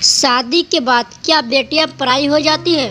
शादी के बाद क्या बेटियां पराई हो जाती है।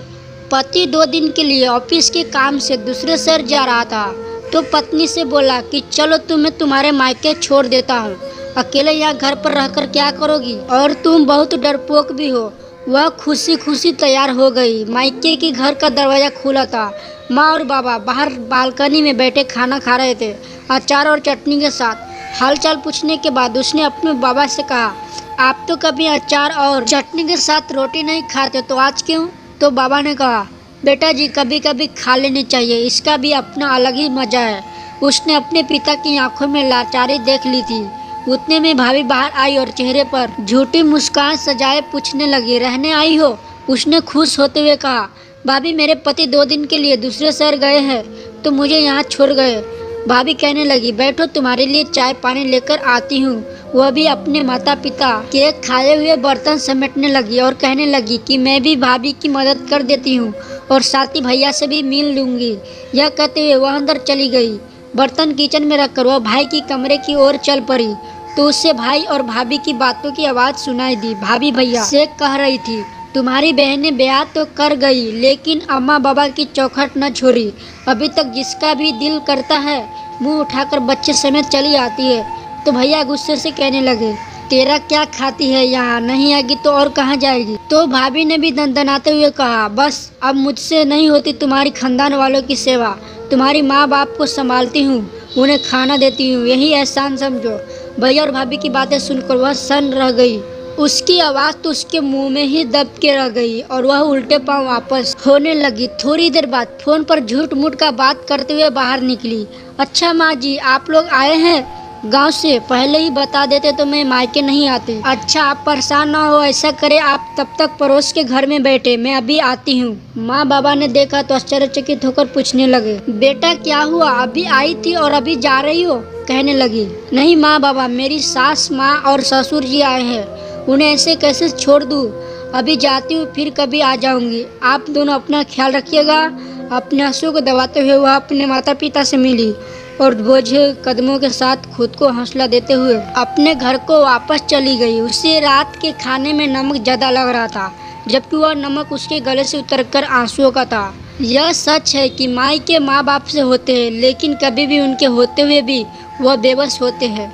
पति 2 दिन के लिए ऑफिस के काम से दूसरे शहर जा रहा था तो पत्नी से बोला कि चलो तुम्हें तुम्हारे मायके छोड़ देता हूँ, अकेले यहाँ घर पर रहकर क्या करोगी और तुम बहुत डरपोक भी हो। वह खुशी खुशी तैयार हो गई। मायके के घर का दरवाज़ा खुला था। माँ और बाबा बाहर बालकनी में बैठे खाना खा रहे थे, अचार और चटनी के साथ। हालचाल पूछने के बाद उसने अपने बाबा से कहा, आप तो कभी अचार और चटनी के साथ रोटी नहीं खाते, तो आज क्यों? तो बाबा ने कहा, बेटा जी कभी कभी खा लेनी चाहिए, इसका भी अपना अलग ही मजा है। उसने अपने पिता की आंखों में लाचारी देख ली थी। उतने में भाभी बाहर आई और चेहरे पर झूठी मुस्कान सजाए पूछने लगी, रहने आई हो? उसने खुश होते हुए कहा, भाभी मेरे पति 2 दिन के लिए दूसरे शहर गए हैं तो मुझे यहाँ छोड़ गए। भाभी कहने लगी, बैठो तुम्हारे लिए चाय पानी लेकर आती हूँ। वह भी अपने माता पिता के खाए हुए बर्तन समेटने लगी और कहने लगी कि मैं भी भाभी की मदद कर देती हूँ और साथ ही भैया से भी मिल लूँगी। यह कहते हुए वह अंदर चली गई। बर्तन किचन में रखकर वह भाई की कमरे की ओर चल पड़ी तो उससे भाई और भाभी की बातों की आवाज़ सुनाई दी। भाभी भैया से कह रही थी, तुम्हारी बहनें ब्याह तो कर गई लेकिन अम्मा बाबा की चौखट न छोड़ी। अभी तक जिसका भी दिल करता है मुंह उठाकर बच्चे समेत चली आती है। तो भैया गुस्से से कहने लगे, तेरा क्या खाती है, यहाँ नहीं आएगी तो और कहाँ जाएगी? तो भाभी ने भी दनदनाते हुए कहा, बस अब मुझसे नहीं होती तुम्हारी खानदान वालों की सेवा। तुम्हारी माँ बाप को संभालती हूँ, उन्हें खाना देती हूँ, यही एहसान समझो। भैया और भाभी की बातें सुनकर वह सन्न रह गई। उसकी आवाज़ तो उसके मुंह में ही दब के रह गई और वह उल्टे पांव वापस होने लगी। थोड़ी देर बाद फोन पर झूठ मूठ का बात करते हुए बाहर निकली। अच्छा माँ जी, आप लोग आए हैं गांव से? पहले ही बता देते तो मैं मायके नहीं आती। अच्छा आप परेशान ना हो, ऐसा करे आप तब तक पड़ोस के घर में बैठे, मैं अभी आती हूँ। माँ बाबा ने देखा तो आश्चर्यचकित होकर पूछने लगे, बेटा क्या हुआ, अभी आई थी और अभी जा रही हो? कहने लगी, नहीं माँ बाबा, मेरी सास माँ और ससुर जी आए हैं, उन्हें ऐसे कैसे छोड़ दूँ? अभी जाती हूँ, फिर कभी आ जाऊँगी। आप दोनों अपना ख्याल रखिएगा। अपने आंसू को दबाते हुए वह अपने माता पिता से मिली और बोझे कदमों के साथ खुद को हौसला देते हुए अपने घर को वापस चली गई। उसे रात के खाने में नमक ज़्यादा लग रहा था, जबकि वह नमक उसके गले से उतरकर आंसुओं का था। यह सच है कि माई के माँ बाप से होते हैं, लेकिन कभी भी उनके होते हुए भी वह बेबस होते हैं।